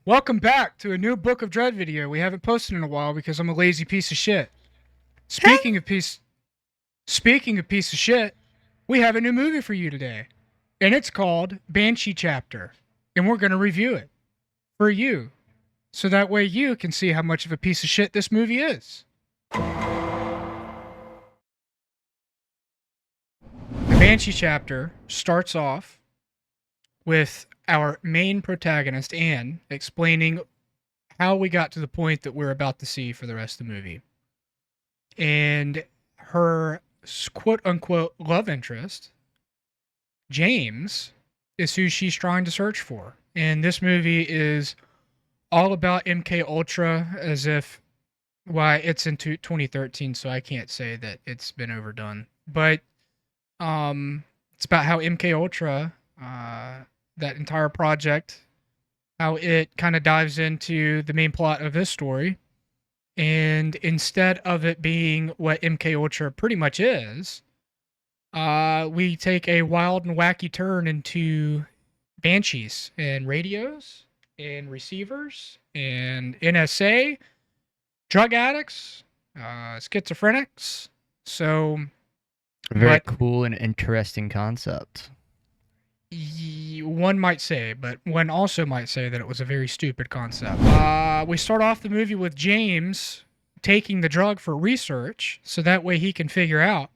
Welcome back to a new Book of Dread video. We haven't posted in a while because I'm a lazy piece of shit. Speaking of piece of shit, we have a new movie for you today. And it's called Banshee Chapter. And we're going to review it for you. So that way you can see how much of a piece of shit this movie is. The Banshee Chapter starts off with our main protagonist, Anne, explaining how we got to the point that we're about to see for the rest of the movie. And her quote-unquote love interest, James, is who she's trying to search for. And this movie is all about MK Ultra, as if, it's into 2013, so I can't say that it's been overdone. But it's about how MK Ultra, that entire project, how it kind of dives into the main plot of this story. And instead of it being what MK Ultra pretty much is, we take a wild and wacky turn into banshees and radios and receivers and NSA, drug addicts, schizophrenics. So, Very cool and interesting concept. One might say, but one also might say that it was a very stupid concept. We start off the movie with James taking the drug for research, so that way he can figure out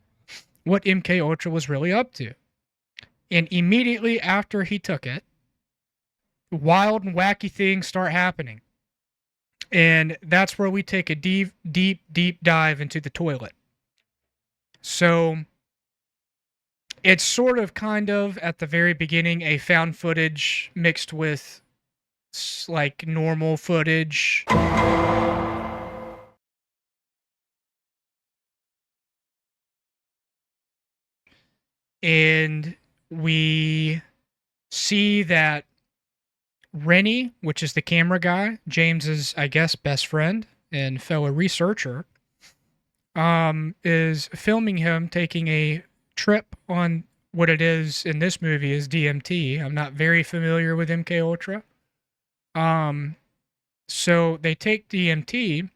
what MK Ultra was really up to. And immediately after he took it, wild and wacky things start happening. And that's where we take a deep dive into the toilet. So it's sort of kind of at the very beginning a found footage mixed with like normal footage. And we see that Rennie, which is the camera guy, James's, I guess, best friend and fellow researcher, is filming him taking a trip on what it is in this movie is DMT. I'm not very familiar with MK Ultra. So they take DMT,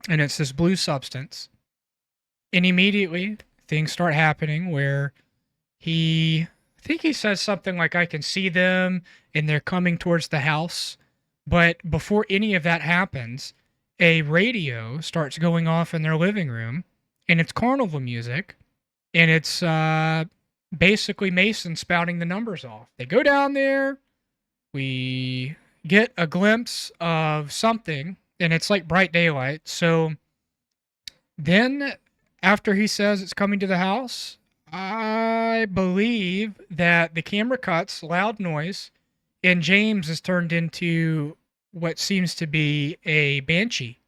and it's this blue substance, and immediately things start happening where I think he says something like, I can see them and they're coming towards the house. But before any of that happens, a radio starts going off in their living room, and it's carnival music, and it's basically Mason spouting the numbers off. They go down there, we get a glimpse of something, and it's like bright daylight. So then after he says it's coming to the house, I believe that the camera cuts, loud noise, and James is turned into what seems to be a banshee.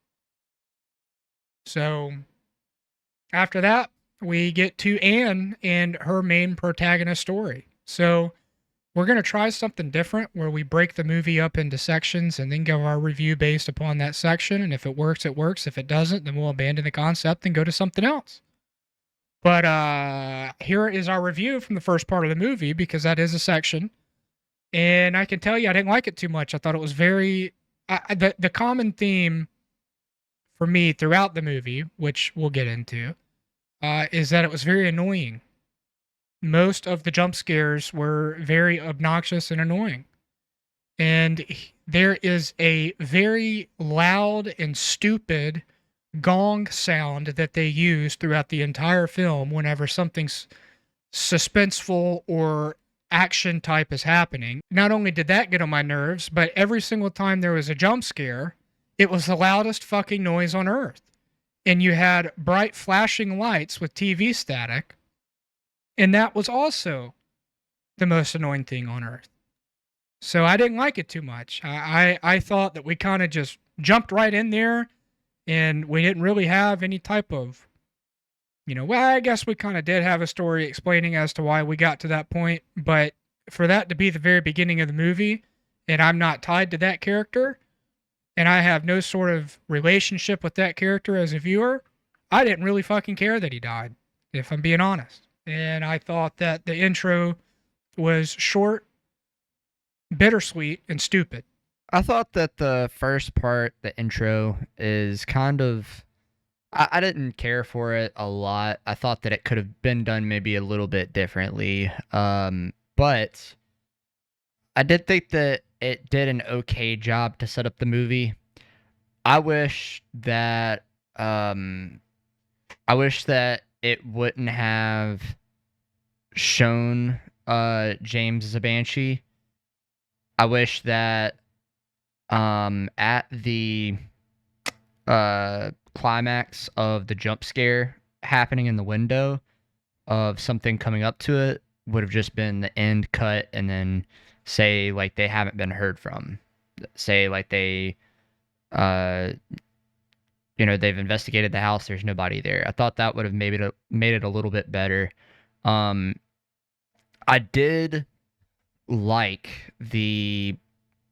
So after that, we get to Anne and her main protagonist story. So we're going to try something different where we break the movie up into sections and then give our review based upon that section. And if it works, it works. If it doesn't, then we'll abandon the concept and go to something else. But here is our review from the first part of the movie, because that is a section. And I can tell you I didn't like it too much. I thought it was very... the common theme for me throughout the movie, which we'll get into, is that it was very annoying. Most of the jump scares were very obnoxious and annoying. And there is a very loud and stupid gong sound that they use throughout the entire film whenever something's suspenseful or action type is happening. Not only did that get on my nerves, but every single time there was a jump scare, it was the loudest fucking noise on earth. And you had bright flashing lights with TV static, and that was also the most annoying thing on earth. So I didn't like it too much. I thought that we kind of just jumped right in there, and we didn't really have any type of, I guess we kind of did have a story explaining as to why we got to that point, but for that to be the very beginning of the movie, and I'm not tied to that character, and I have no sort of relationship with that character as a viewer, I didn't really fucking care that he died, if I'm being honest. And I thought that the intro was short, bittersweet, and stupid. I thought that the first part, the intro, is kind of. I didn't care for it a lot. I thought that it could have been done maybe a little bit differently. But I did think that it did an okay job to set up the movie. I wish that um I wish that it wouldn't have shown James as a banshee. I wish that at the climax of the jump scare happening in the window of something coming up to it would have just been the end cut and then say like they haven't been heard from. Say like they uh they've investigated the house, there's nobody there. I thought that would have made it a little bit better. Um I did like the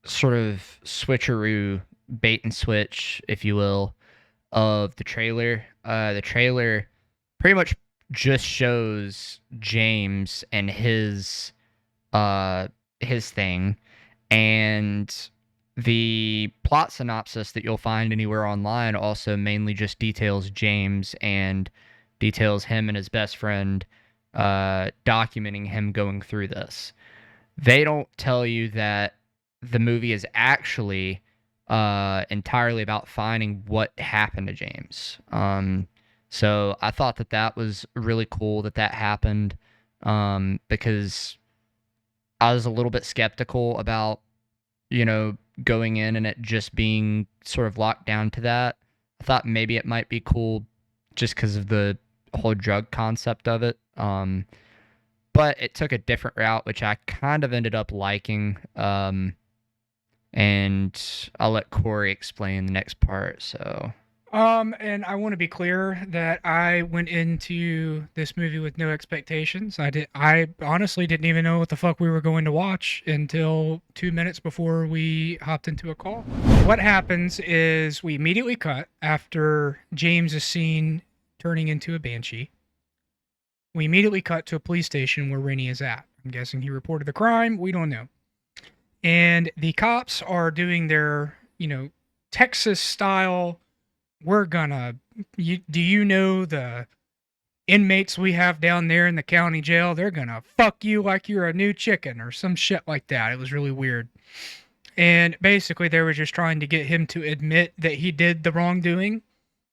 sort of switcheroo bait and switch, if you will, of the trailer. The trailer pretty much just shows James and his thing, and the plot synopsis that you'll find anywhere online also mainly just details James and details him and his best friend documenting him going through this. They don't tell you that the movie is actually entirely about finding what happened to James. So I thought that that was really cool that that happened because I was a little bit skeptical about, going in and it just being sort of locked down to that. I thought maybe it might be cool just because of the whole drug concept of it. But it took a different route, which I kind of ended up liking. And I'll let Kory explain the next part. So, And I want to be clear that I went into this movie with no expectations. I honestly didn't even know what the fuck we were going to watch until 2 minutes before we hopped into a call. What happens is we immediately cut after James is seen turning into a banshee. We immediately cut to a police station where Rennie is at. I'm guessing he reported the crime. We don't know. And the cops are doing their, Texas style. We're gonna. Do you know the inmates we have down there in the county jail? They're gonna fuck you like you're a new chicken or some shit like that. It was really weird. And basically, they were just trying to get him to admit that he did the wrongdoing,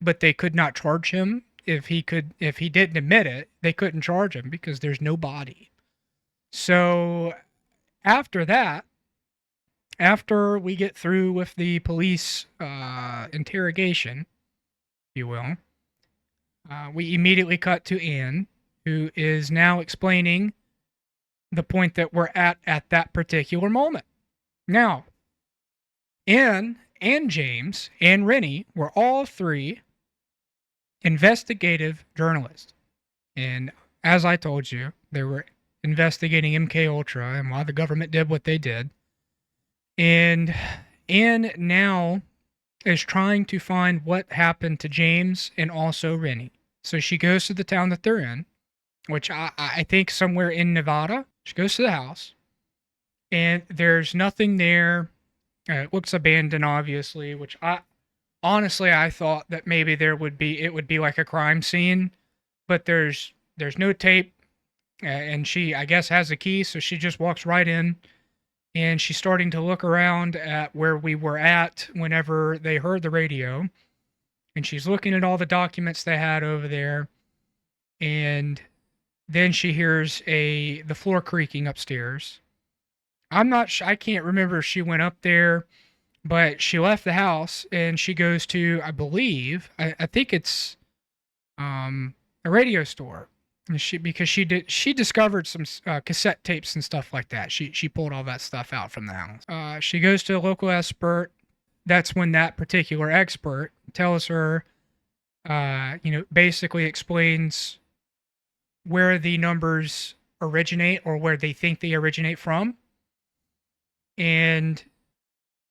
but they could not charge him. If he didn't admit it, they couldn't charge him because there's no body. So after that, after we get through with the police interrogation, if you will, we immediately cut to Anne, who is now explaining the point that we're at that particular moment. Now, Anne and James and Rennie were all three investigative journalists. And as I told you, they were investigating MK Ultra and why the government did what they did. And Anne now is trying to find what happened to James and also Rennie. So she goes to the town that they're in, which I think somewhere in Nevada. She goes to the house, and there's nothing there. It looks abandoned, obviously, which honestly I thought that maybe it would be like a crime scene, but there's no tape, and she, I guess, has a key, so she just walks right in. And she's starting to look around at where we were at whenever they heard the radio. And she's looking at all the documents they had over there. And then she hears the floor creaking upstairs. I can't remember if she went up there, but she left the house and she goes to, I believe, I think it's a radio store. Because she discovered some cassette tapes and stuff like that. She pulled all that stuff out from the house. She goes to a local expert. That's when that particular expert tells her, basically explains where the numbers originate or where they think they originate from. And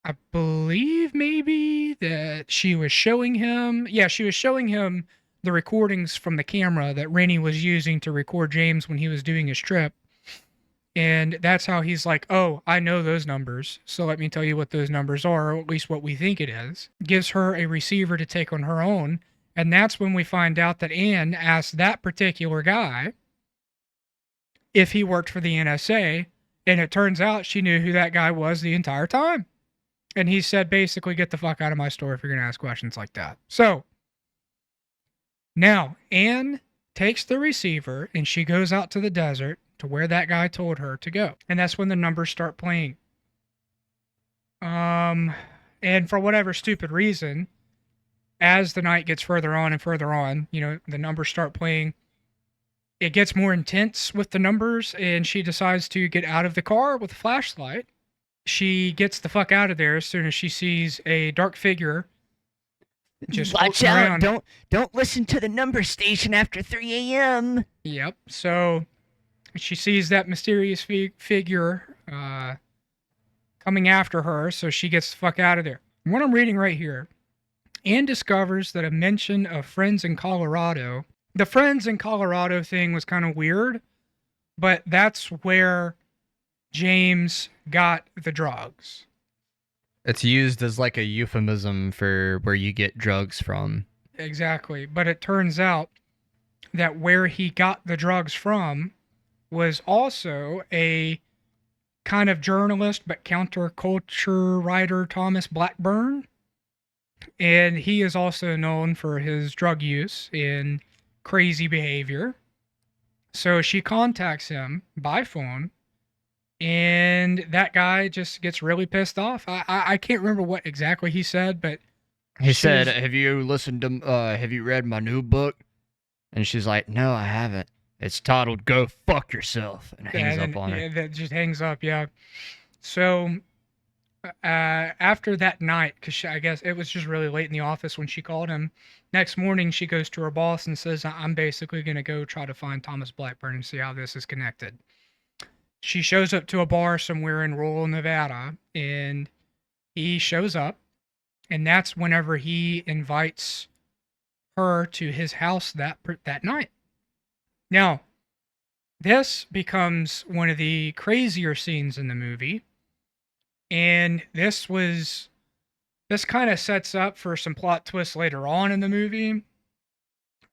I believe maybe that she was showing him. Yeah, she was showing him the recordings from the camera that Rennie was using to record James when he was doing his trip. And that's how he's like, oh, I know those numbers. So let me tell you what those numbers are, or at least what we think it is. Gives her a receiver to take on her own. And that's when we find out that Anne asked that particular guy if he worked for the NSA. And it turns out she knew who that guy was the entire time. And he said, basically, get the fuck out of my store if you're going to ask questions like that. So now Anne takes the receiver and she goes out to the desert to where that guy told her to go. And that's when the numbers start playing. And for whatever stupid reason, as the night gets further on and further on, the numbers start playing. It gets more intense with the numbers, and she decides to get out of the car with a flashlight. She gets the fuck out of there as soon as she sees a dark figure just Watch floating out! around. Don't listen to the number station after 3 a.m. Yep. So she sees that mysterious figure coming after her, so she gets the fuck out of there. What I'm reading right here, Anne discovers that a mention of friends in Colorado. The friends in Colorado thing was kind of weird, but that's where James got the drugs. It's used as like a euphemism for where you get drugs from. Exactly. But it turns out that where he got the drugs from was also a kind of journalist but counterculture writer, Thomas Blackburn. And he is also known for his drug use and crazy behavior. So she contacts him by phone, and that guy just gets really pissed off. I can't remember what exactly he said, but He said, have you read my new book? And she's like, no, I haven't. It's titled Go Fuck Yourself. And hangs up on her. That just hangs up, yeah. So after that night, because I guess it was just really late in the office when she called him, next morning she goes to her boss and says, I'm basically going to go try to find Thomas Blackburn and see how this is connected. She shows up to a bar somewhere in rural Nevada, and he shows up, and that's whenever he invites her to his house that night. Now, this becomes one of the crazier scenes in the movie, and this kind of sets up for some plot twists later on in the movie,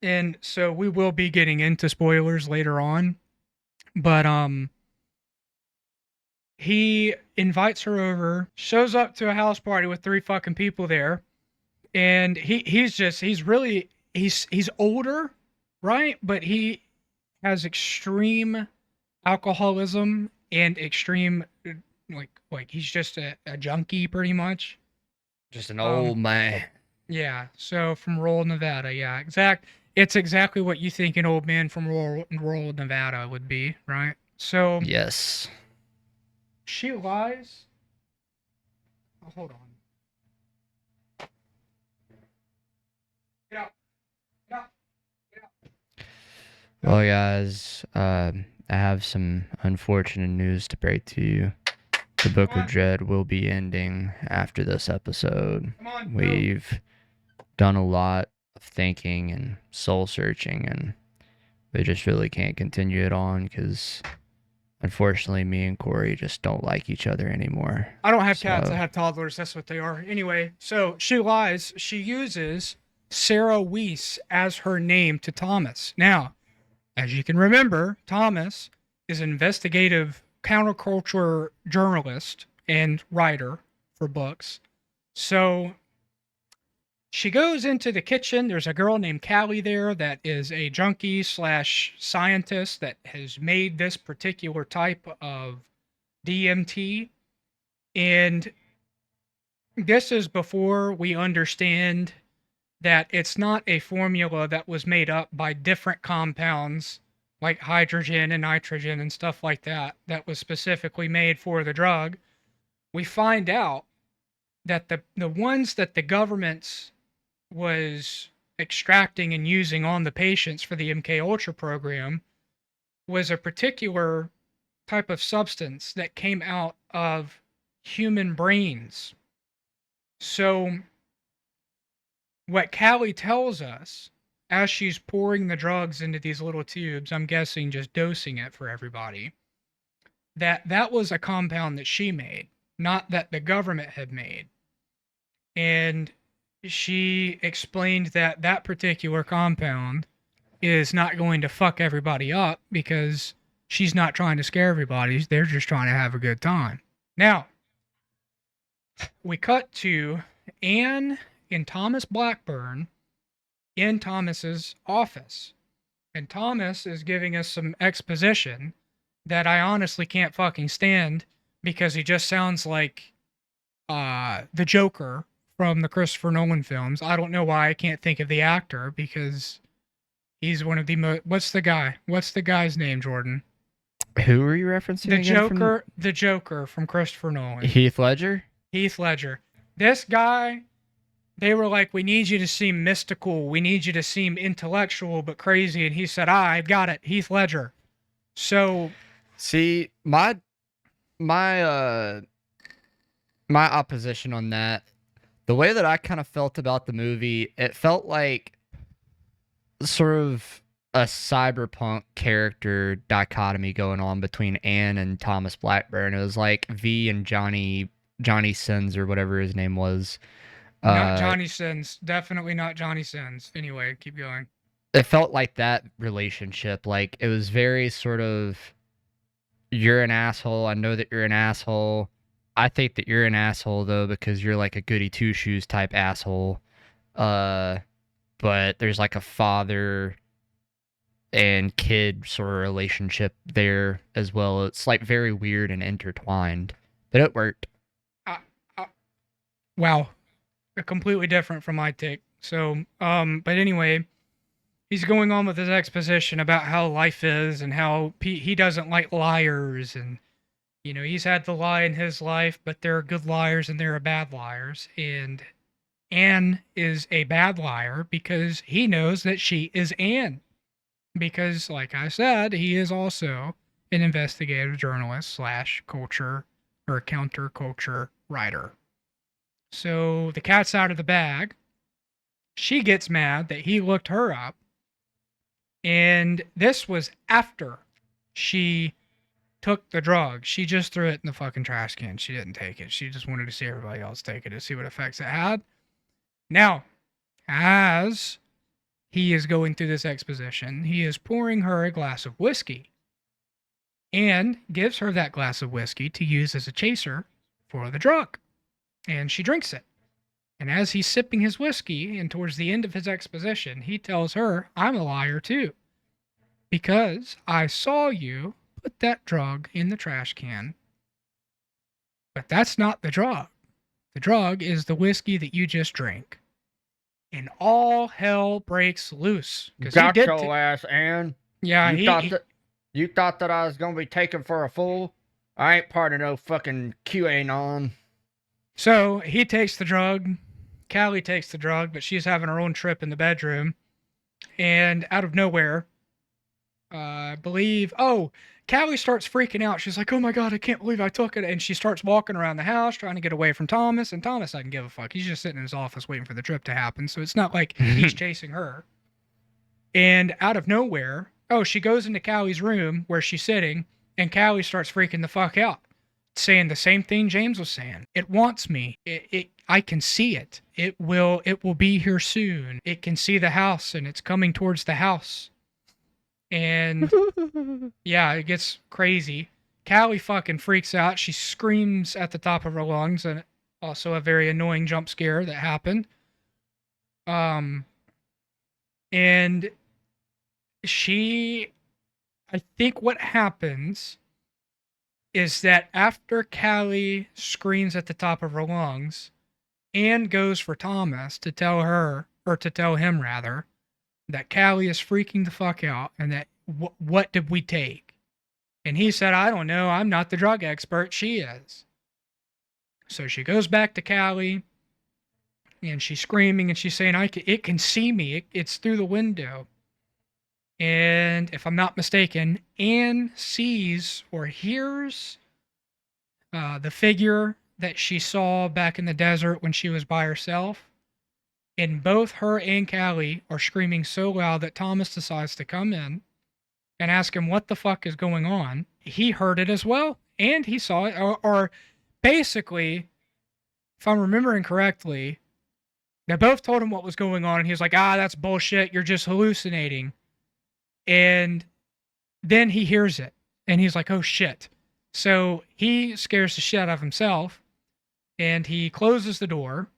and so we will be getting into spoilers later on, but he invites her over, shows up to a house party with 3 fucking people there, and he's older, right? But he has extreme alcoholism and extreme like he's just a junkie pretty much. Just an old man. Yeah. So from rural Nevada, yeah, it's exactly what you think an old man from rural Nevada would be, right? So yes. She lies. Oh, hold on. Get out. Get out. Get out. Well, guys, I have some unfortunate news to break to you. The Book of Dread will be ending after this episode. Come on, We've done a lot of thinking and soul searching, and we just really can't continue it on because unfortunately me and Kory just don't like each other anymore. I don't have cats, I have toddlers, that's what they are. Anyway, so she lies. She uses Sarah Weiss as her name to Thomas. Now, as you can remember, Thomas is an investigative counterculture journalist and writer for books. So she goes into the kitchen. There's a girl named Callie there that is a junkie / scientist that has made this particular type of DMT. And this is before we understand that it's not a formula that was made up by different compounds like hydrogen and nitrogen and stuff like that, that was specifically made for the drug. We find out that the ones that the government was extracting and using on the patients for the MK Ultra program was a particular type of substance that came out of human brains. So what Callie tells us as she's pouring the drugs into these little tubes, I'm guessing just dosing it for everybody, that was a compound that she made, not that the government had made. And she explained that that particular compound is not going to fuck everybody up because she's not trying to scare everybody. They're just trying to have a good time. Now, we cut to Anne and Thomas Blackburn in Thomas's office. And Thomas is giving us some exposition that I honestly can't fucking stand because he just sounds like the Joker from the Christopher Nolan films. I don't know why I can't think of the actor because he's one of the what's the guy? What's the guy's name, Jordan? Who are you referencing The again? Joker, the Joker from Christopher Nolan. Heath Ledger? Heath Ledger. This guy, they were like, we need you to seem mystical. We need you to seem intellectual but crazy. And he said, I got it. Heath Ledger. So, see, my opposition on that, the way that I kind of felt about the movie, it felt like sort of a cyberpunk character dichotomy going on between Anne and Thomas Blackburn. It was like V and Johnny Sins or whatever his name was. Not Johnny Sins. Definitely not Johnny Sins. Anyway, keep going. It felt like that relationship. Like, it was very sort of, you're an asshole. I know that you're an asshole. I think that you're an asshole, though, because you're like a goody two-shoes type asshole. But there's like a father and kid sort of relationship there as well. It's like very weird and intertwined. But it worked. Wow. Completely different from my take. So, but anyway, he's going on with his exposition about how life is and how he doesn't like liars. And, you know, he's had to lie in his life, but there are good liars and there are bad liars. And Anne is a bad liar because he knows that she is Anne. Because, like I said, he is also an investigative journalist / culture or counterculture writer. So the cat's out of the bag. She gets mad that he looked her up. And this was after she took the drug. She just threw it in the fucking trash can. She didn't take it. She just wanted to see everybody else take it to see what effects it had. Now, as he is going through this exposition, he is pouring her a glass of whiskey and gives her that glass of whiskey to use as a chaser for the drug. And she drinks it. And as he's sipping his whiskey and towards the end of his exposition, he tells her, I'm a liar too. Because I saw you put that drug in the trash can. But that's not the drug. The drug is the whiskey that you just drank. And all hell breaks loose. Got your ass, Ann. Yeah, you thought that I was gonna be taken for a fool? I ain't part of no fucking QAnon. So he takes the drug. Callie takes the drug, but she's having her own trip in the bedroom. And out of nowhere, I believe, Callie starts freaking out. She's like, oh my God, I can't believe I took it. And she starts walking around the house trying to get away from Thomas. And Thomas doesn't give a fuck. He's just sitting in his office waiting for the trip to happen. So it's not like he's chasing her. And out of nowhere, she goes into Callie's room where she's sitting. And Callie starts freaking the fuck out, saying the same thing James was saying. It wants me. I can see it. It will be here soon. It can see the house and it's coming towards the house. And yeah, it gets crazy. Callie fucking freaks out. She screams at the top of her lungs, and also a very annoying jump scare that happened. And I think what happens is that after Callie screams at the top of her lungs, Anne goes for Thomas to tell him rather, that Callie is freaking the fuck out and that what did we take? And he said, I don't know. I'm not the drug expert. She is. So she goes back to Callie and she's screaming and she's saying, it can see me. It's through the window. And if I'm not mistaken, Anne sees or hears the figure that she saw back in the desert when she was by herself. And both her and Callie are screaming so loud that Thomas decides to come in and ask him what the fuck is going on. he heard it as well, and he saw it, or basically, if I'm remembering correctly, they both told him what was going on, and he was like, "Ah, that's bullshit. You're just hallucinating." And then he hears it, and he's like, "Oh shit!" So he scares the shit out of himself, and he closes the door,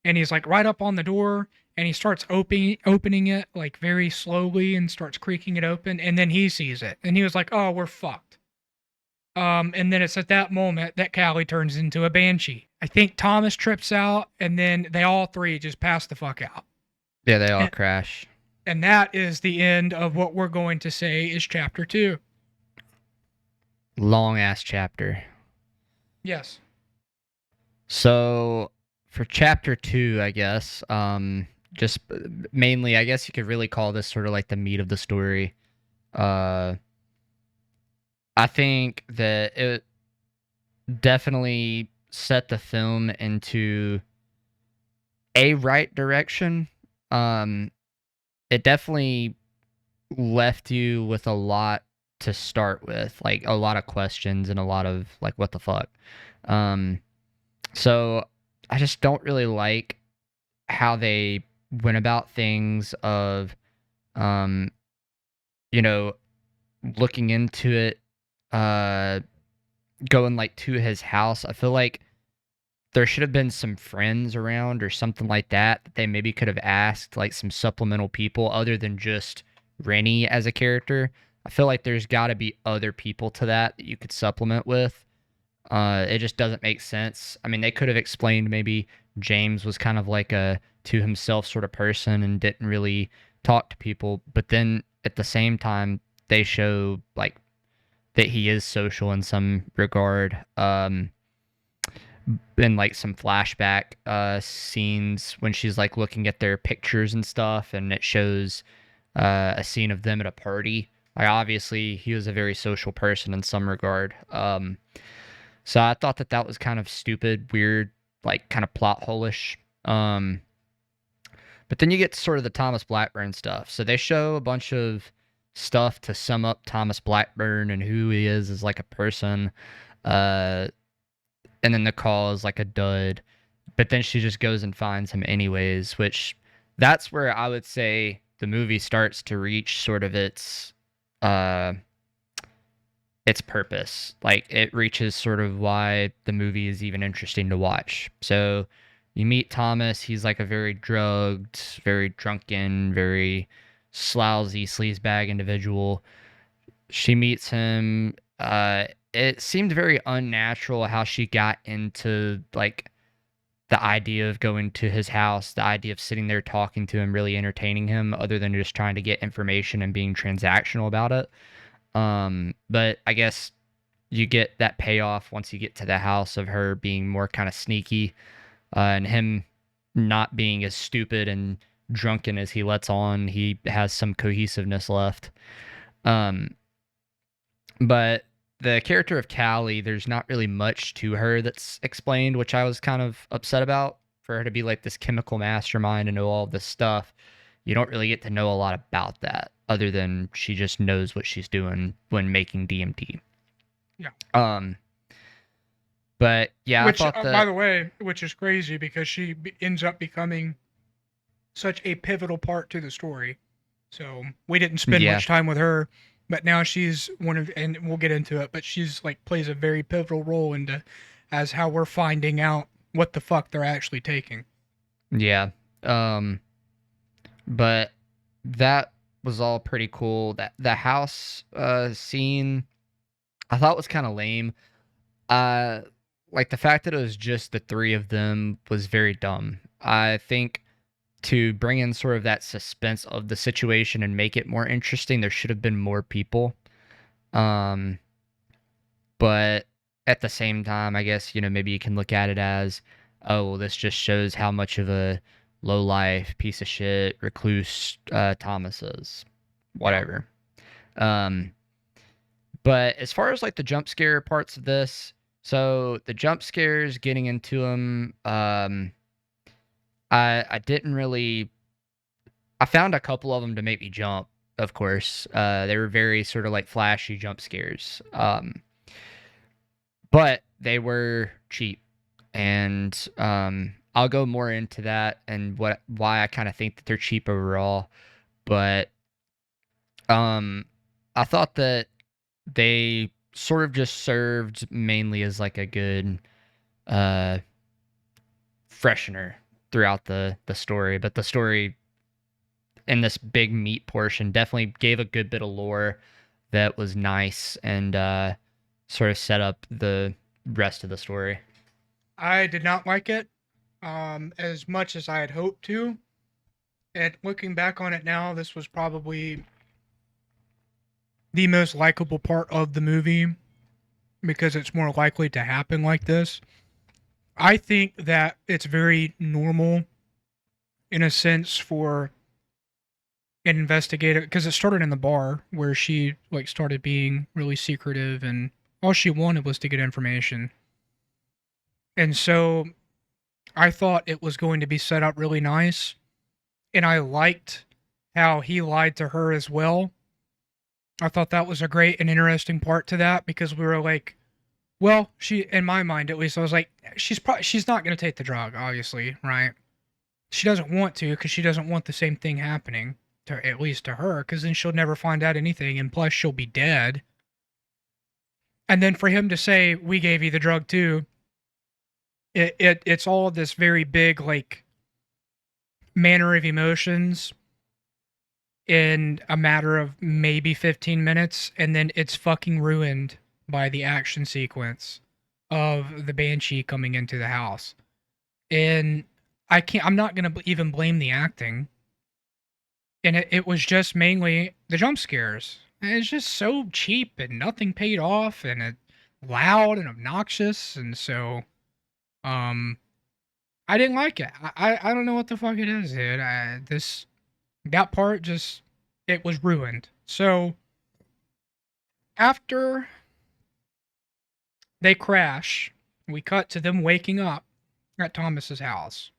and he's like right up on the door, and he starts opening it like very slowly and starts creaking it open, and then he sees it, and he was like, "Oh, we're fucked." And then it's at that moment that Callie turns into a banshee. I think Thomas trips out, and then they all three just pass the fuck out. Yeah, they all And, crash. and that is the end of what we're going to say is chapter 2. Long ass chapter. Yes. So for chapter 2, I guess, just mainly, I guess you could really call this sort of like the meat of the story. I think that it definitely set the film into a right direction. It definitely left you with a lot to start with, like a lot of questions and a lot of like, what the fuck? So I just don't really like how they went about things of, um, you know, looking into it, going like to his house. I feel like there should have been some friends around or something like that that they maybe could have asked, like some supplemental people other than just Rennie as a character. I feel like there's got to be other people to that you could supplement with. It just doesn't make sense. I mean, they could have explained maybe James was kind of like a to himself sort of person and didn't really talk to people, but then at the same time, they show like that he is social in some regard. In like some flashback scenes when she's like looking at their pictures and stuff, and it shows a scene of them at a party. Like obviously, he was a very social person in some regard. So I thought that that was kind of stupid, weird, like kind of plot hole-ish. But then you get to sort of the Thomas Blackburn stuff. So they show a bunch of stuff to sum up Thomas Blackburn and who he is as like a person. Uh, and then the call is like a dud. But then she just goes and finds him anyways, which that's where I would say the movie starts to reach sort of its purpose. Like it reaches sort of why the movie is even interesting to watch. So you meet Thomas, he's like a very drugged, very drunken, very slousy sleazebag individual. She meets him. It seemed very unnatural how she got into like the idea of going to his house, the idea of sitting there talking to him, really entertaining him, other than just trying to get information and being transactional about it. But I guess you get that payoff once you get to the house of her being more kind of sneaky, and him not being as stupid and drunken as he lets on. He has some cohesiveness left. Um, but the character of Callie, there's not really much to her that's explained, which I was kind of upset about. For her to be like this chemical mastermind and know all this stuff, you don't really get to know a lot about that, other than she just knows what she's doing when making DMT. Yeah. But yeah, Which, I thought that. by the way, which is crazy because she ends up becoming such a pivotal part to the story. So we didn't spend Yeah. much time with her, but now she's one of, and we'll get into it. But she's like plays a very pivotal role into as how we're finding out what the fuck they're actually taking. Yeah. But that was all pretty cool. That the house scene I thought was kind of lame. Like the fact that it was just the three of them was very dumb. I think to bring in sort of that suspense of the situation and make it more interesting, there should have been more people. Um, but at the same time, I guess, maybe you can look at it as, oh, well, this just shows how much of a low life piece of shit recluse Thomas is. Whatever. But as far as like the jump scare parts of this, so the jump scares, getting into them, I didn't really. I found a couple of them to make me jump, of course. They were very sort of like flashy jump scares. But they were cheap. And I'll go more into that and why I kind of think that they're cheap overall. But I thought that they sort of just served mainly as like a good uh freshener throughout the story, but the story in this big meat portion definitely gave a good bit of lore that was nice and sort of set up the rest of the story. I did not like it as much as I had hoped to. And looking back on it now, this was probably the most likable part of the movie because it's more likely to happen like this. I think that it's very normal in a sense for an investigator because it started in the bar where she like started being really secretive and all she wanted was to get information. And so I thought it was going to be set up really nice and I liked how he lied to her as well. I thought that was a great and interesting part to that because we were like, well, she in my mind at least I was like she's not going to take the drug obviously, right? She doesn't want to because she doesn't want the same thing happening to at least to her because then she'll never find out anything and plus she'll be dead. And then for him to say we gave you the drug too, it's all this very big like manner of emotions in a matter of maybe 15 minutes and then it's fucking ruined by the action sequence of the Banshee coming into the house. And I'm not going to even blame the acting. And it was just mainly the jump scares. And it's just so cheap and nothing paid off and it loud and obnoxious and so um I didn't like it. I don't know what the fuck it is, dude. That part just it was ruined. So after they crash, we cut to them waking up at Thomas's house.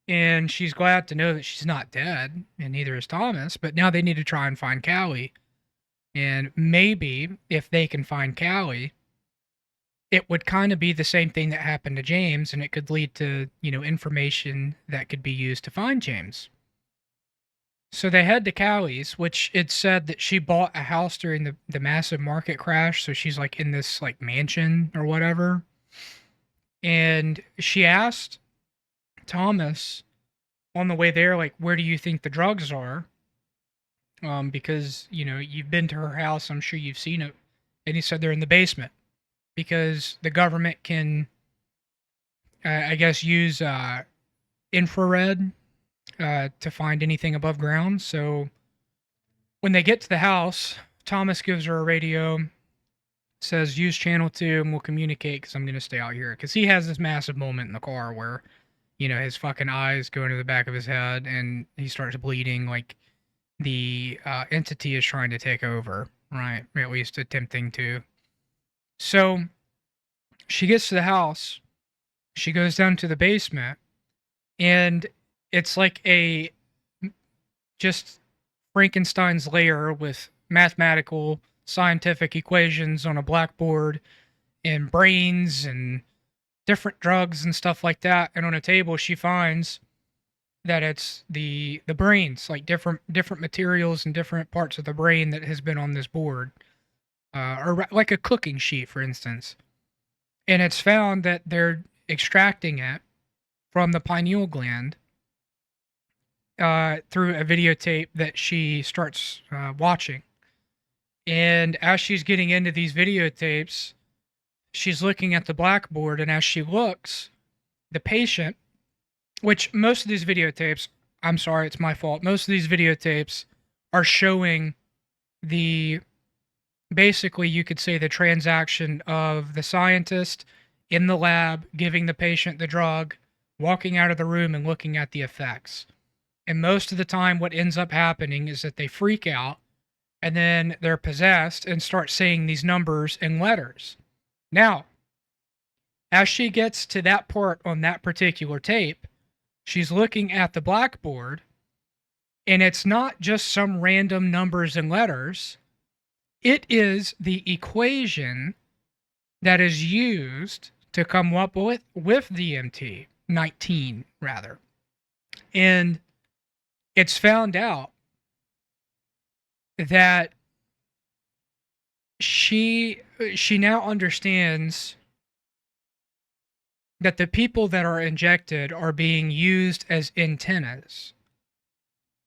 And she's glad to know that she's not dead, and neither is Thomas, but now they need to try and find Callie. And maybe if they can find Callie, it would kind of be the same thing that happened to James, and it could lead to, information that could be used to find James. So they head to Callie's, which it said that she bought a house during the massive market crash. So she's like in this like mansion or whatever. And she asked Thomas on the way there, like, where do you think the drugs are? Because, you've been to her house. I'm sure you've seen it. And he said they're in the basement because the government can, I guess, use infrared to find anything above ground. So when they get to the house, Thomas gives her a radio, says, use channel 2 and we'll communicate because I'm going to stay out here. Because he has this massive moment in the car where, his fucking eyes go into the back of his head and he starts bleeding like the entity is trying to take over, right? Or at least attempting to. So she gets to the house, she goes down to the basement, and it's like a just Frankenstein's lair with mathematical scientific equations on a blackboard and brains and different drugs and stuff like that. And on a table she finds that it's the brains, like different materials and different parts of the brain that has been on this board, or like a cooking sheet, for instance. And it's found that they're extracting it from the pineal gland through a videotape that she starts watching. And as she's getting into these videotapes, she's looking at the blackboard, and as she looks, the patient, which most of these videotapes, I'm sorry, it's my fault. Most of these videotapes are showing basically you could say the transaction of the scientist in the lab giving the patient the drug, walking out of the room and looking at the effects. And most of the time what ends up happening is that they freak out and then they're possessed and start saying these numbers and letters. Now, as she gets to that part on that particular tape, she's looking at the blackboard And it's not just some random numbers and letters. It is the equation that is used to come up with DMT 19 rather. And it's found out that she now understands that the people that are injected are being used as antennas.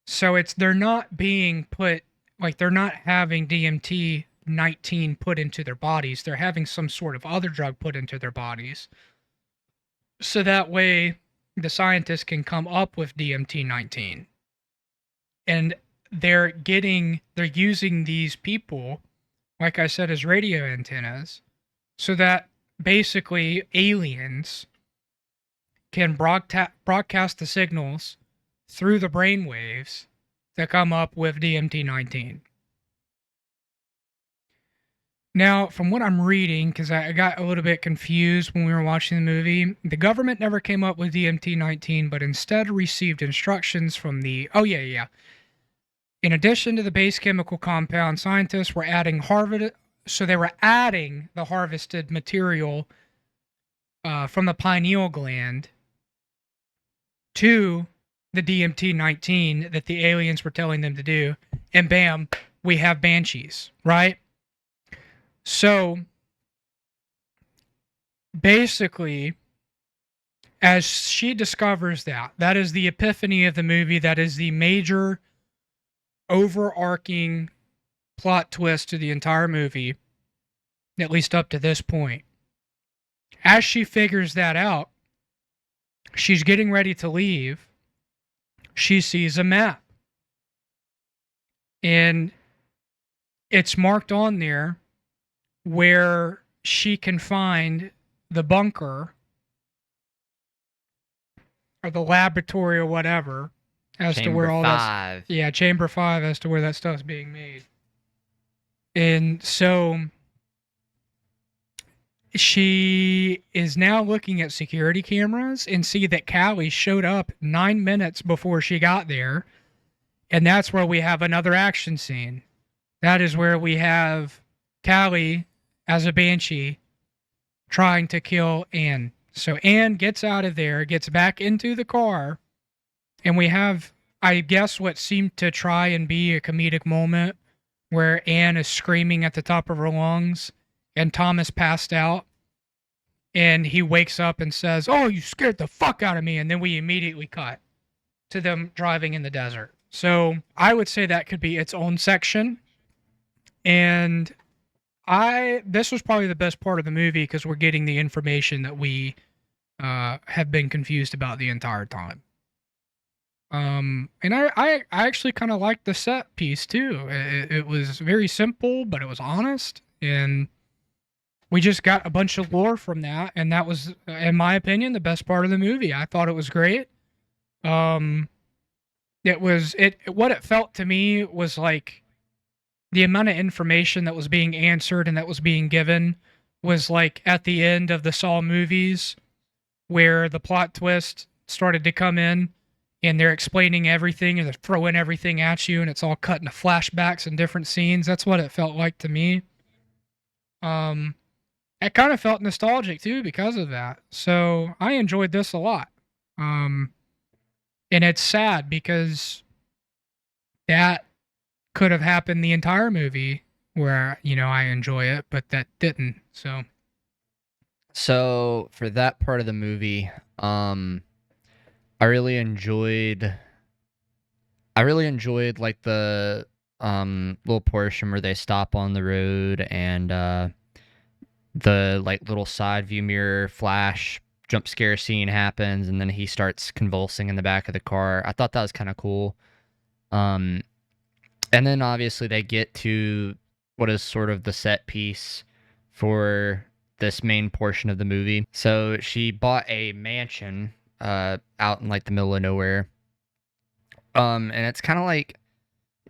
So they're not being put, like, they're not having DMT 19 put into their bodies. They're having some sort of other drug put into their bodies. So that way the scientists can come up with DMT 19. And they're using these people, like I said, as radio antennas, so that basically aliens can broadcast the signals through the brain waves that come up with DMT 19. Now, from what I'm reading, because I got a little bit confused when we were watching the movie, the government never came up with DMT 19, but instead received instructions from the. Oh, yeah. In addition to the base chemical compound, scientists were adding they were adding the harvested material from the pineal gland to the DMT 19 that the aliens were telling them to do, and bam, we have banshees, right? So basically, as she discovers that is the epiphany of the movie, that is the major overarching plot twist to the entire movie, at least up to this point. As she figures that out, she's getting ready to leave. She sees a map. And it's marked on there where she can find the bunker or the laboratory or whatever as to where all that. Yeah, Chamber 5 as to where that stuff's being made. And so she is now looking at security cameras and see that Callie showed up 9 minutes before she got there. And that's where we have another action scene. That is where we have Callie as a Banshee trying to kill Anne. So Anne gets out of there, gets back into the car, and we have, I guess, what seemed to try and be a comedic moment where Anne is screaming at the top of her lungs and Thomas passed out. And he wakes up and says, "Oh, you scared the fuck out of me." And then we immediately cut to them driving in the desert. So I would say that could be its own section. And this was probably the best part of the movie because we're getting the information that we have been confused about the entire time. And I actually kind of liked the set piece too. It was very simple, but it was honest. And we just got a bunch of lore from that. And that was, in my opinion, the best part of the movie. I thought it was great. What it felt to me was like the amount of information that was being answered and that was being given was like at the end of the Saw movies where the plot twist started to come in and they're explaining everything and they're throwing everything at you and it's all cut into flashbacks and different scenes. That's what it felt like to me. It kind of felt nostalgic too because of that. So I enjoyed this a lot. And it's sad because that could have happened the entire movie where, I enjoy it, but that didn't. So for that part of the movie, I really enjoyed like the little portion where they stop on the road and the like little side view mirror flash jump scare scene happens and then he starts convulsing in the back of the car. I thought that was kind of cool. And then obviously they get to what is sort of the set piece for this main portion of the movie. So she bought a mansion out in like the middle of nowhere. And it's kind of like,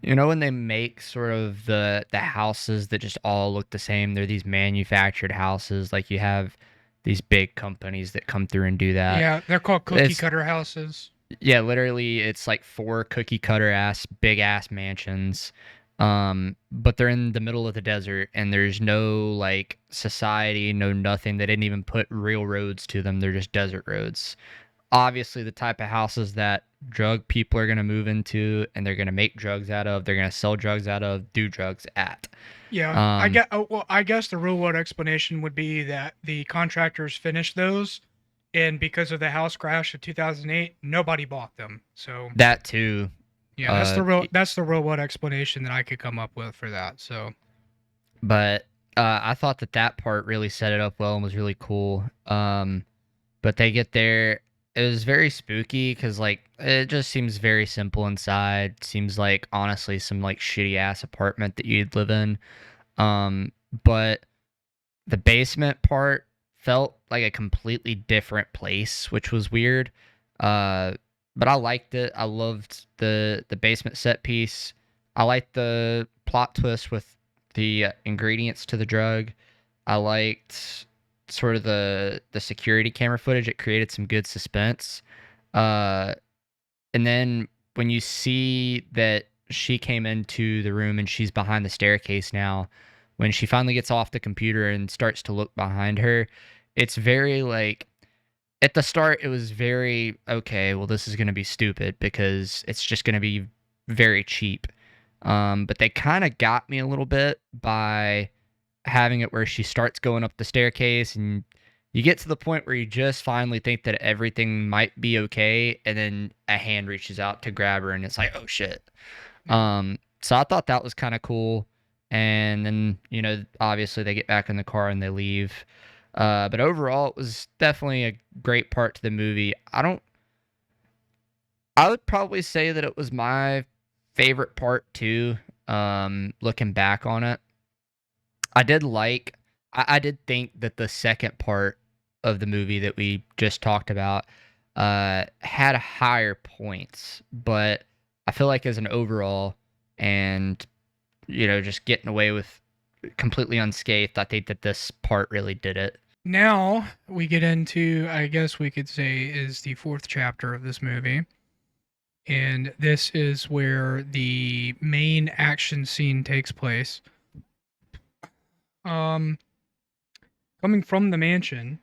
when they make sort of the houses that just all look the same, they're these manufactured houses. Like you have these big companies that come through and do that. Yeah, they're called cookie cutter houses. Yeah, literally, it's like 4 cookie cutter ass, big ass mansions. But they're in the middle of the desert and there's no like society, no nothing. They didn't even put real roads to them. They're just desert roads. Obviously, the type of houses that drug people are going to move into and they're going to make drugs out of, they're going to sell drugs out of, do drugs at. Yeah, Um, I guess the real world explanation would be that the contractors finished those, and because of the house crash of 2008, nobody bought them. So that too. yeah, Uh, that's the real world explanation that I could come up with for that. So but I thought that that part really set it up well and was really cool. But they get there. It was very spooky because like it just seems very simple inside. Seems like honestly some like shitty ass apartment that you'd live in. But the basement part felt like a completely different place, which was weird. Uh, but I liked it. I loved the basement set piece. I liked the plot twist with the ingredients to the drug. I liked sort of the security camera footage. It created some good suspense. Uh, and then when you see that she came into the room and she's behind the staircase now, when she finally gets off the computer and starts to look behind her, it's very like at the start it was very okay, well this is going to be stupid because it's just going to be very cheap. But they kind of got me a little bit by having it where she starts going up the staircase and you get to the point where you just finally think that everything might be okay and then a hand reaches out to grab her and it's like, oh shit. So I thought that was kind of cool. And then, obviously they get back in the car and they leave. But overall it was definitely a great part to the movie. I would probably say that it was my favorite part too. Looking back on it, I did like I did think that the second part of the movie that we just talked about had higher points, but I feel like as an overall and just getting away with completely unscathed, I think that this part really did it. now we get into, I guess we could say, is the fourth chapter of this movie. And this is where the main action scene takes place. Um, Coming from the mansion,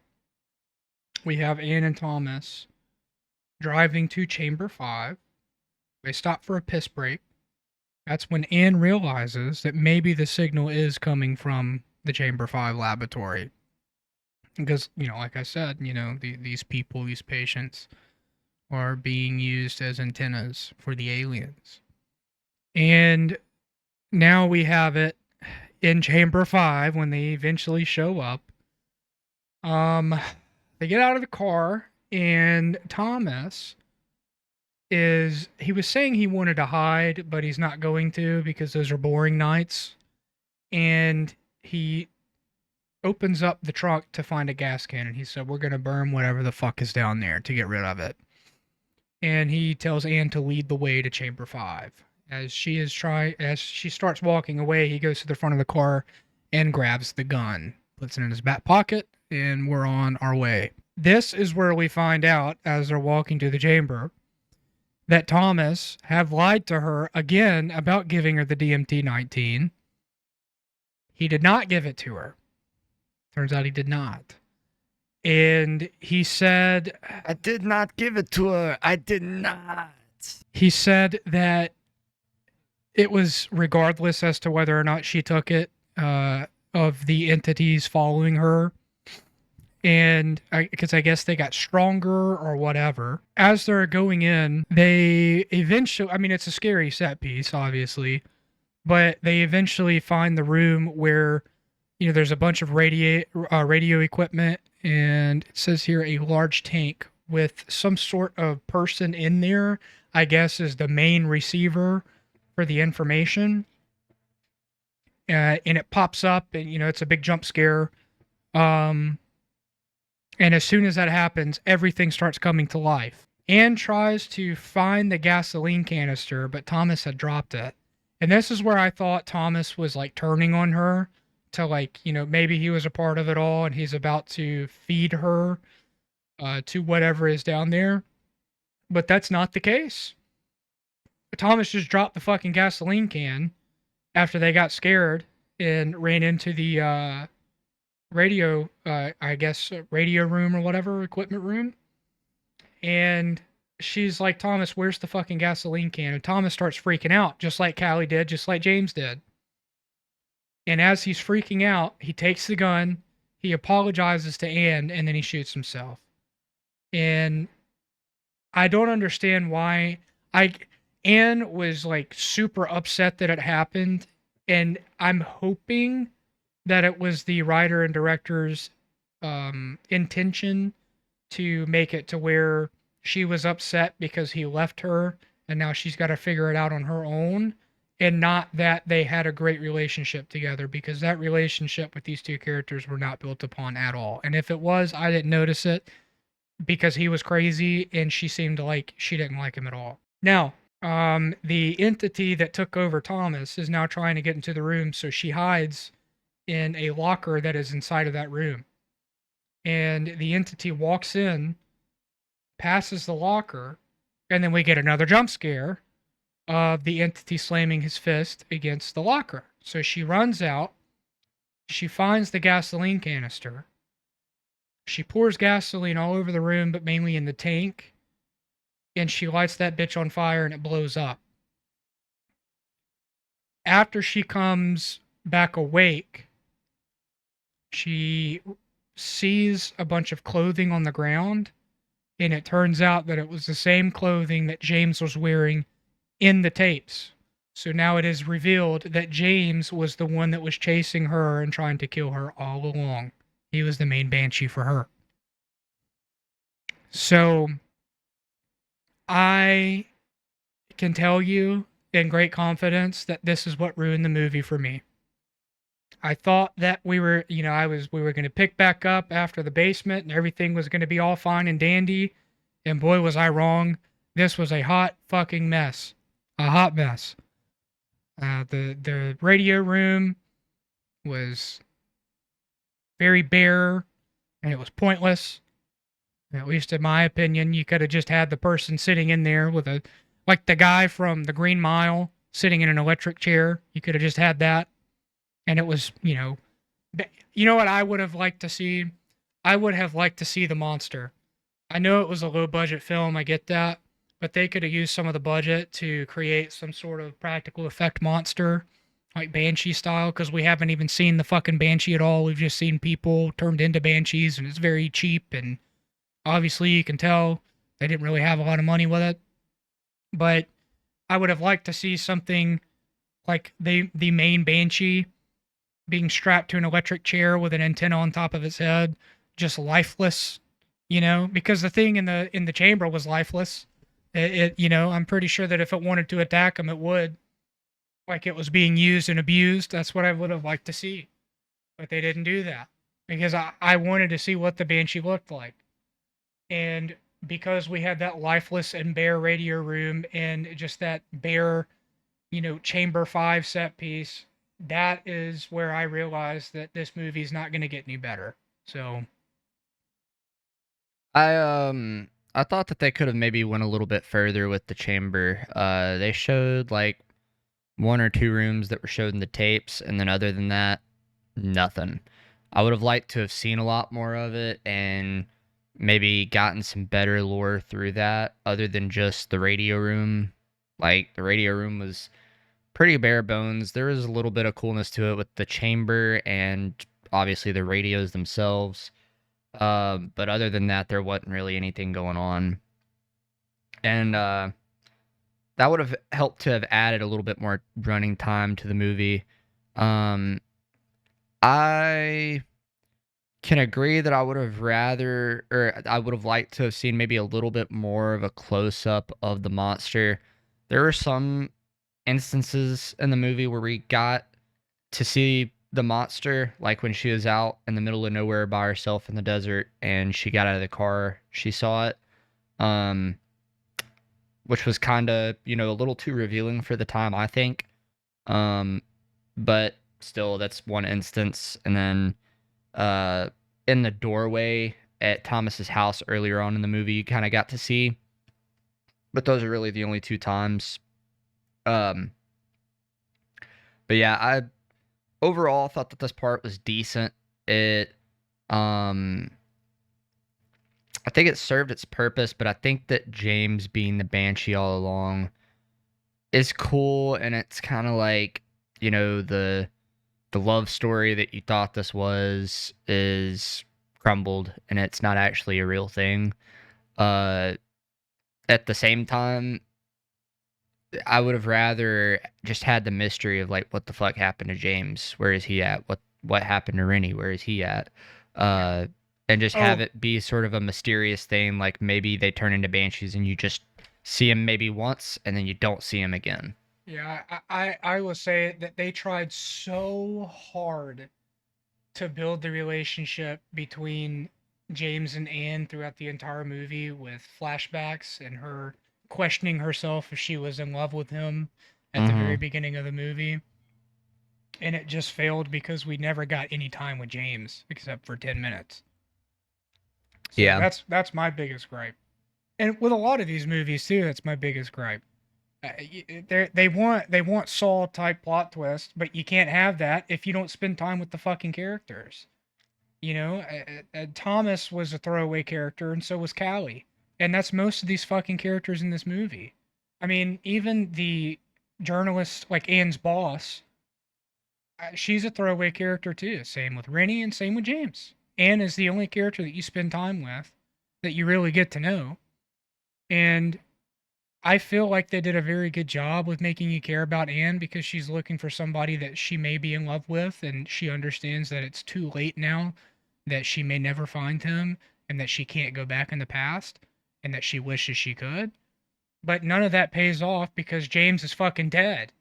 we have Anne and Thomas driving to Chamber 5. They stop for a piss break. That's when Anne realizes that maybe the signal is coming from the Chamber 5 laboratory. Because, like I said, these people, these patients, are being used as antennas for the aliens. And now we have it in Chamber 5 when they eventually show up. They get out of the car, and Thomas he was saying he wanted to hide, but he's not going to because those are boring nights. And he opens up the trunk to find a gas can, and he said, "We're going to burn whatever the fuck is down there to get rid of it." And he tells Anne to lead the way to Chamber 5. As she starts walking away, he goes to the front of the car and grabs the gun, puts it in his back pocket, and we're on our way. This is where we find out, as they're walking to the chamber, that Thomas had lied to her again about giving her the DMT-19. He did not give it to her. Turns out he did not. And he said, I did not give it to her. I did not. He said that it was regardless as to whether or not she took it, of the entities following her. And because I guess they got stronger or whatever. As they're going in, they eventually, I mean, it's a scary set piece, obviously, but they eventually find the room where, there's a bunch of radio equipment, and it says here a large tank with some sort of person in there, I guess is the main receiver for the information. And it pops up, and, it's a big jump scare. And as soon as that happens, everything starts coming to life. Anne tries to find the gasoline canister, but Thomas had dropped it. And this is where I thought Thomas was like turning on her to like, maybe he was a part of it all and he's about to feed her to whatever is down there. But that's not the case. Thomas just dropped the fucking gasoline can after they got scared and ran into the radio, I guess, radio room or whatever, equipment room. And she's like, Thomas, where's the fucking gasoline can? And Thomas starts freaking out, just like Callie did, just like James did. And as he's freaking out, he takes the gun, he apologizes to Anne, and then he shoots himself. And I don't understand why. Anne was like super upset that it happened, and I'm hoping that it was the writer and director's intention to make it to where she was upset because he left her and now she's got to figure it out on her own, and not that they had a great relationship together, because that relationship with these two characters were not built upon at all. And if it was, I didn't notice it because he was crazy and she seemed like she didn't like him at all. Now, the entity that took over Thomas is now trying to get into the room, so she hides in a locker that is inside of that room. And the entity walks in, passes the locker, and then we get another jump scare of the entity slamming his fist against the locker. So she runs out, she finds the gasoline canister, she pours gasoline all over the room, but mainly in the tank, and she lights that bitch on fire and it blows up. After she comes back awake, she sees a bunch of clothing on the ground, and it turns out that it was the same clothing that James was wearing in the tapes. So now it is revealed that James was the one that was chasing her and trying to kill her all along. He was the main Banshee for her. So I can tell you in great confidence that this is what ruined the movie for me. I thought that we were going to pick back up after the basement and everything was going to be all fine and dandy. And boy, was I wrong. This was a hot fucking mess. A hot mess. The radio room was very bare and it was pointless. At least in my opinion, you could have just had the person sitting in there with like the guy from the Green Mile sitting in an electric chair. You could have just had that. And it was, you know what I would have liked to see? I would have liked to see the monster. I know it was a low budget film, I get that, but they could have used some of the budget to create some sort of practical effect monster, like Banshee style, because we haven't even seen the fucking Banshee at all. We've just seen people turned into Banshees, and it's very cheap, and obviously you can tell they didn't really have a lot of money with it. But I would have liked to see something like the main Banshee being strapped to an electric chair with an antenna on top of its head, just lifeless, because the thing in the chamber was lifeless. I'm pretty sure that if it wanted to attack him, it would, like it was being used and abused. That's what I would have liked to see, but they didn't do that because I wanted to see what the Banshee looked like. And because we had that lifeless and bare radio room and just that bare, chamber 5 set piece, that is where I realized that this movie's not going to get any better. So I thought that they could have maybe went a little bit further with the chamber. They showed like 1 or 2 rooms that were showed in the tapes, and then other than that, nothing. I would have liked to have seen a lot more of it and maybe gotten some better lore through that other than just the radio room. Like, the radio room was pretty bare bones. There was a little bit of coolness to it with the chamber and obviously the radios themselves. But other than that, there wasn't really anything going on. And that would have helped to have added a little bit more running time to the movie. I can agree that I would have liked to have seen maybe a little bit more of a close-up of the monster. There were some instances in the movie where we got to see the monster, like when she was out in the middle of nowhere by herself in the desert and she got out of the car, she saw it, which was kind of, a little too revealing for the time, I think. But still, that's one instance. And then in the doorway at Thomas's house earlier on in the movie, you kind of got to see But those are really the only 2 times. Um, but yeah, I overall thought that this part was decent. It, um, I think it served its purpose, but I think that James being the Banshee all along is cool, and it's kind of like, the love story that you thought this was is crumbled, and it's not actually a real thing. Uh, at the same time, I would have rather just had the mystery of like what the fuck happened to James? Where is he at? What happened to Rennie? Where is he at? Uh, and just have Oh, it be sort of a mysterious thing. Like maybe they turn into banshees and you just see him maybe once and then you don't see him again. yeah, I will say that they tried so hard to build the relationship between James and Anne throughout the entire movie with flashbacks and her questioning herself if she was in love with him at the very Mm-hmm. beginning of the movie. And it just failed because we never got any time with James except for 10 minutes. So Yeah. that's my biggest gripe. And with a lot of these movies too, that's my biggest gripe. They want Saul type plot twist, but you can't have that if you don't spend time with the fucking characters. Thomas was a throwaway character, and so was Callie, and that's most of these fucking characters in this movie. I mean, even the journalist, like Anne's boss, she's a throwaway character too. Same with Rennie, and same with James. Anne is the only character that you spend time with that you really get to know, and I feel like they did a very good job with making you care about Anne because she's looking for somebody that she may be in love with, and she understands that it's too late now, that she may never find him, and that she can't go back in the past, and that she wishes she could. But none of that pays off because James is fucking dead,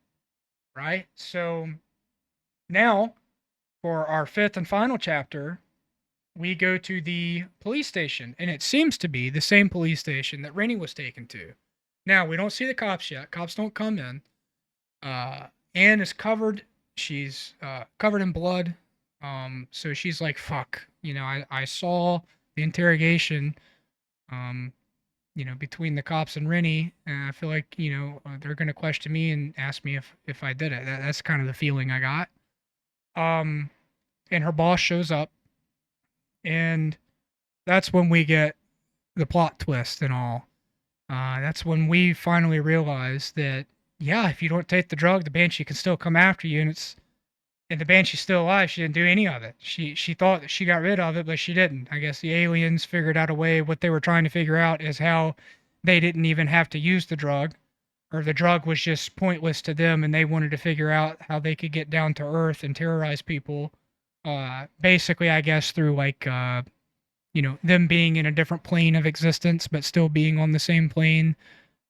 right? So now, for our fifth and final chapter, we go to the police station, and it seems to be the same police station that Rennie was taken to. Now, we don't see the cops yet. Cops don't come in. Anne is covered. She's covered in blood. So she's like, fuck. I saw the interrogation, um, between the cops and Rennie. And I feel like, they're going to question me and ask me if I did it. That's kind of the feeling I got. Um, and her boss shows up. And that's when we get the plot twist and all. That's when we finally realize that, yeah, if you don't take the drug, the Banshee can still come after you, and the Banshee's still alive. She didn't do any of it. She thought that she got rid of it, but she didn't. I guess the aliens figured out a way. What they were trying to figure out is how they didn't even have to use the drug, or the drug was just pointless to them, and they wanted to figure out how they could get down to Earth and terrorize people. Basically, I guess through like them being in a different plane of existence, but still being on the same plane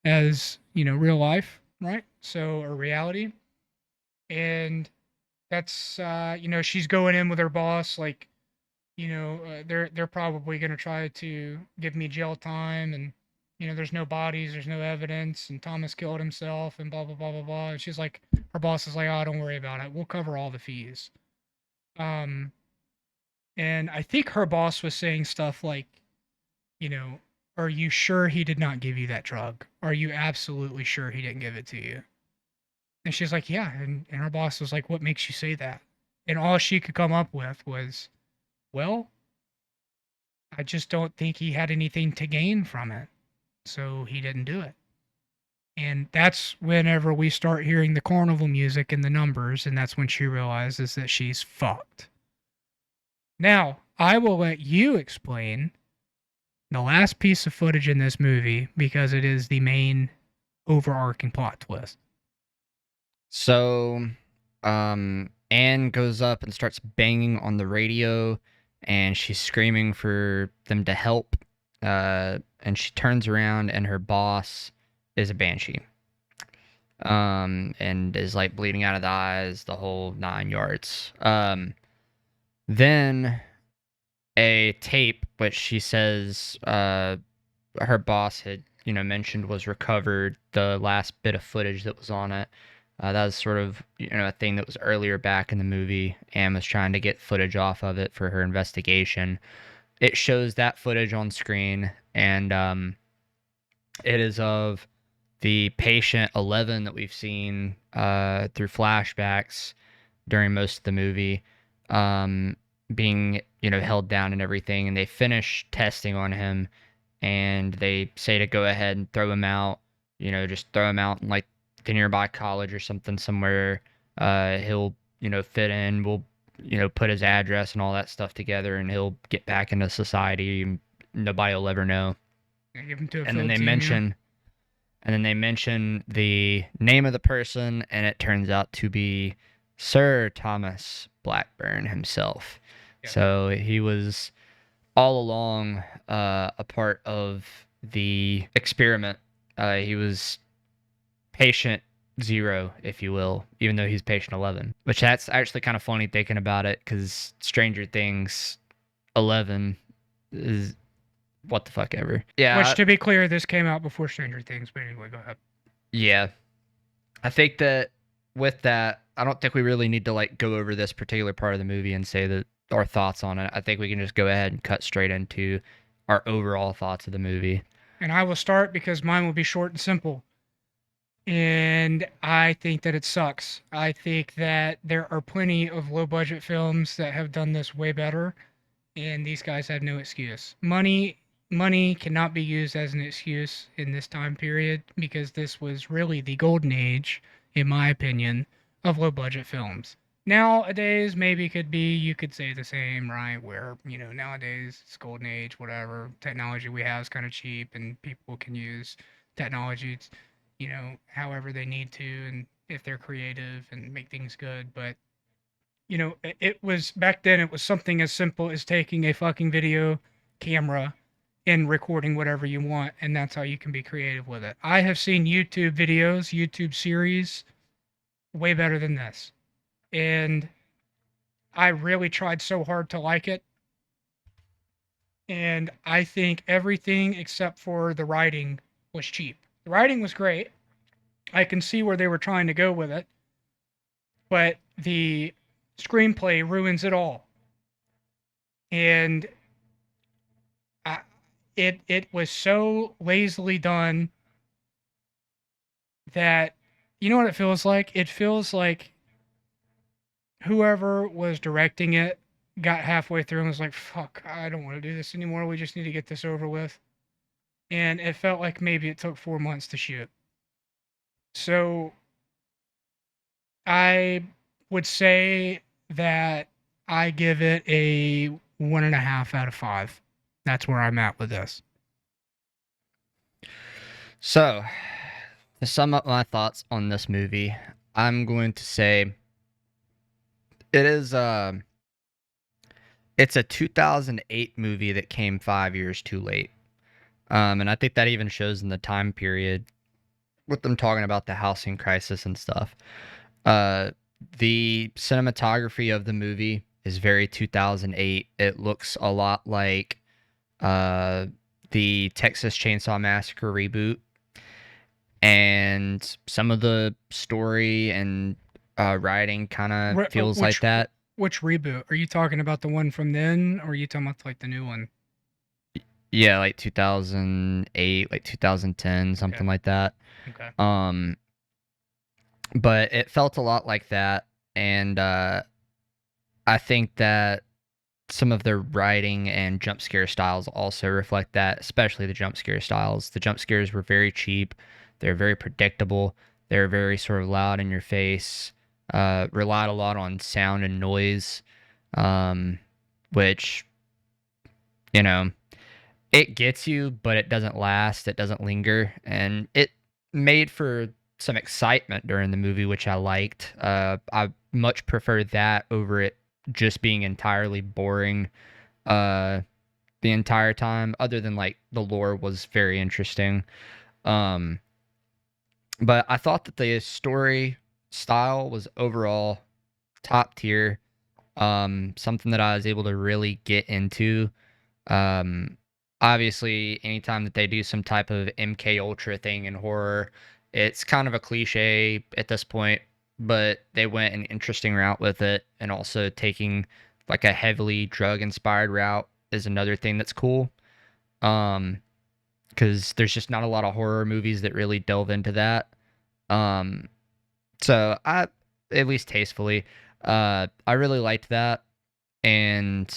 as, real life, right? So, or reality. And that's, she's going in with her boss, like, they're probably going to try to give me jail time. And, there's no bodies, there's no evidence. And Thomas killed himself and blah, blah, blah, blah, blah. And she's like, her boss is like, oh, don't worry about it. We'll cover all the fees. Um, and I think her boss was saying stuff like, you know, are you sure he did not give you that drug? Are you absolutely sure he didn't give it to you? And she's like, yeah. And her boss was like, what makes you say that? And all she could come up with was, well, I just don't think he had anything to gain from it. So he didn't do it. And that's whenever we start hearing the carnival music and the numbers. And that's when she realizes that she's fucked. Now, I will let you explain the last piece of footage in this movie because it is the main overarching plot twist. So, Anne goes up and starts banging on the radio, and she's screaming for them to help. And she turns around, and her boss is a Banshee. And is like bleeding out of the eyes, the whole 9 yards. Then a tape, which she says, her boss had, mentioned was recovered, the last bit of footage that was on it. That was sort of, a thing that was earlier back in the movie. Anne was trying to get footage off of it for her investigation. It shows that footage on screen, and it is of the patient 11 that we've seen through flashbacks during most of the movie, being, held down and everything. And they finish testing on him, and they say to go ahead and throw him out, just throw him out in like the nearby college or something somewhere. He'll, fit in. We'll, put his address and all that stuff together, and he'll get back into society. And nobody will ever know. Give him to a And then field they team, yeah. mention the name of the person, and it turns out to be Sir Thomas Blackburn himself. Yeah. So he was all along a part of the experiment. He was patient 0, if you will, even though he's patient 11. Which that's actually kind of funny thinking about it, because Stranger Things 11 is what the fuck ever. Yeah. Which, to be clear, this came out before Stranger Things, but anyway, go ahead. Yeah. I think that with that, I don't think we really need to like go over this particular part of the movie and say that our thoughts on it. I think we can just go ahead and cut straight into our overall thoughts of the movie. And I will start because mine will be short and simple. And I think that it sucks. I think that there are plenty of low budget films that have done this way better, and these guys have no excuse. Money cannot be used as an excuse in this time period, because this was really the golden age, in my opinion, of low budget films. Nowadays, maybe you could say the same, right? Where, nowadays it's golden age, whatever. Technology we have is kind of cheap, and people can use technology, however they need to, and if they're creative and make things good. But, it was back then, it was something as simple as taking a fucking video camera and recording whatever you want, and that's how you can be creative with it. I have seen YouTube videos, YouTube series, way better than this. And I really tried so hard to like it. And I think everything except for the writing was cheap. The writing was great. I can see where they were trying to go with it. But the screenplay ruins it all. And it was so lazily done that, you know what it feels like? It feels like whoever was directing it got halfway through and was like, fuck, I don't want to do this anymore. We just need to get this over with. And it felt like maybe it took 4 months to shoot. So I would say that I give it a 1.5 out of 5. That's where I'm at with this. So, to sum up my thoughts on this movie, I'm going to say it is it's a 2008 movie that came 5 years too late. And I think that even shows in the time period with them talking about the housing crisis and stuff. The cinematography of the movie is very 2008. It looks a lot like the Texas Chainsaw Massacre reboot. And some of the story and writing kind of feels like that. Which reboot? Are you talking about the one from then, or are you talking about like the new one? Yeah, like 2008, like 2010, something like that. Okay. But it felt a lot like that, and I think that some of the writing and jump scare styles also reflect that, especially the jump scare styles. The jump scares were very cheap. They're very predictable. They're very sort of loud in your face. Relied a lot on sound and noise, which, it gets you, but it doesn't last. It doesn't linger. And it made for some excitement during the movie, which I liked. I much prefer that over it just being entirely boring the entire time, other than like the lore was very interesting. But I thought that the story style was overall top tier. Something that I was able to really get into. Obviously, anytime that they do some type of MK Ultra thing in horror, it's kind of a cliche at this point, but they went an interesting route with it, and also taking like a heavily drug inspired route is another thing that's cool. because there's just not a lot of horror movies that really delve into that. Um, so I, at least tastefully, I really liked that. And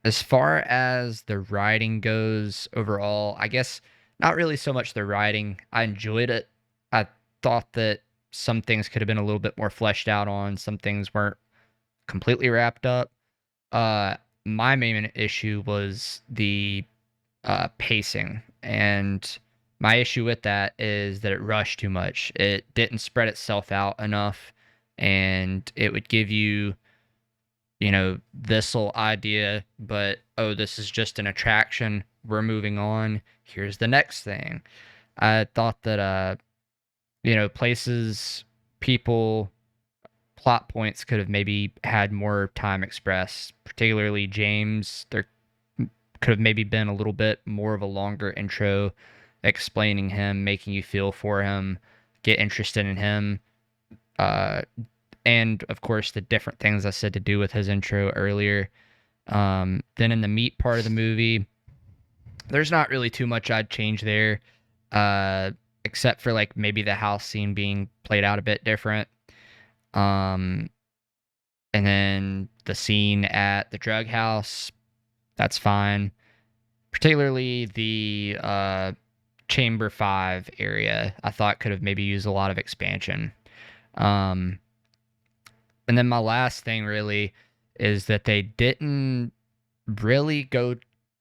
as far as the writing goes overall, I guess not really so much the writing. I enjoyed it. I thought that some things could have been a little bit more fleshed out on. Some things weren't completely wrapped up. Uh, my main issue was the pacing, and my issue with that is that it rushed too much. It didn't spread itself out enough, and it would give you, this little idea, but oh, this is just an attraction. We're moving on. Here's the next thing. I thought that, places, people, plot points could have maybe had more time expressed, particularly James. There could have maybe been a little bit more of a longer intro explaining him, making you feel for him, get interested in him. Uh, and of course, the different things I said to do with his intro earlier. Then in the meat part of the movie, there's not really too much I'd change there, except for like maybe the house scene being played out a bit different. Um, and then the scene at the drug house, that's fine. Particularly the Chamber 5 area, I thought could have maybe used a lot of expansion. And then my last thing really is that they didn't really go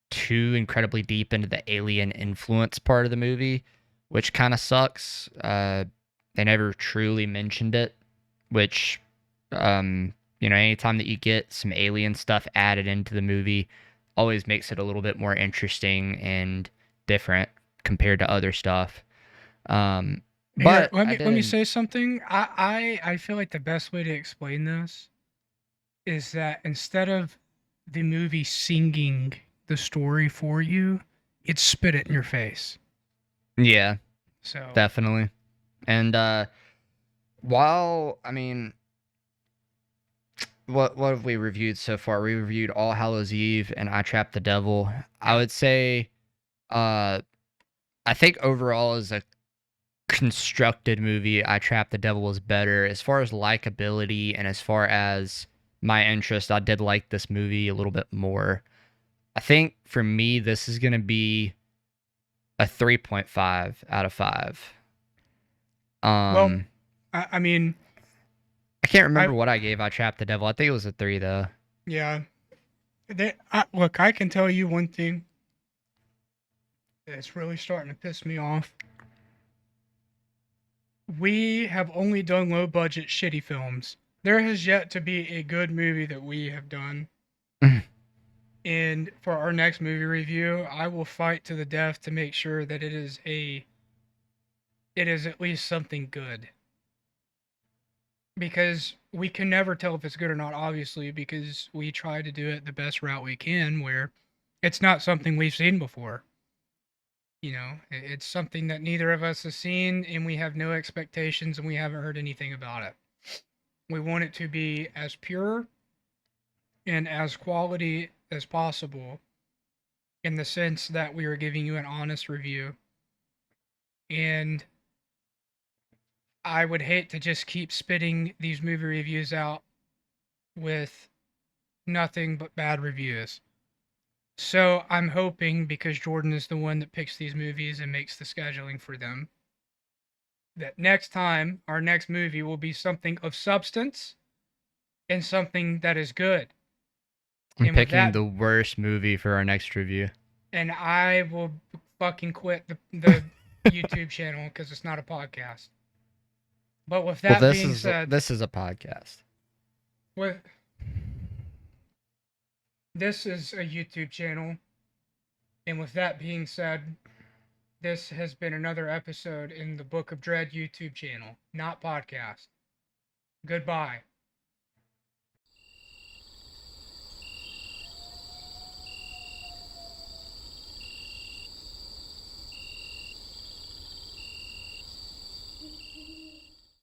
too incredibly deep into the alien influence part of the movie, which kind of sucks. They never truly mentioned it, which, anytime that you get some alien stuff added into the movie, always makes it a little bit more interesting and different compared to other stuff. Here, But let I me didn't. say something. I feel like the best way to explain this is that instead of the movie singing the story for you, it spit it in your face. Yeah, So definitely. And while I mean, what have we reviewed so far? We reviewed All Hallows Eve and I Trapped the Devil. I yeah, would say, uh, I think overall as a constructed movie, I Trapped the Devil was better as far as likability and as far as my interest. I did like this movie a little bit more. I think for me, this is gonna be a 3.5 out of 5. well, Um, I mean, I can't I remember what I gave I Trapped the Devil. I think it was a 3 though. yeah. Look, I can tell you one thing that's really starting to piss me off. We have only done low budget shitty films. There has yet to be a good movie that we have done. And for our next movie review, I will fight to the death to make sure that it is at least something good. Because we can never tell if it's good or not, obviously, because we try to do it the best route we can where it's not something we've seen before. It's something that neither of us has seen and we have no expectations and we haven't heard anything about it. We want it to be as pure and as quality as possible in the sense that we are giving you an honest review. And I would hate to just keep spitting these movie reviews out with nothing but bad reviews. So I'm hoping, because Jordan is the one that picks these movies and makes the scheduling for them, that next time our next movie will be something of substance and something that is good. I'm And with picking that, the worst movie for our next review. and I will fucking quit the YouTube channel because it's not a podcast. But with Well, that being said, this is a podcast. with this is a YouTube channel, and with that being said, this has been another episode in the Book of Dread YouTube channel, not podcast. Goodbye.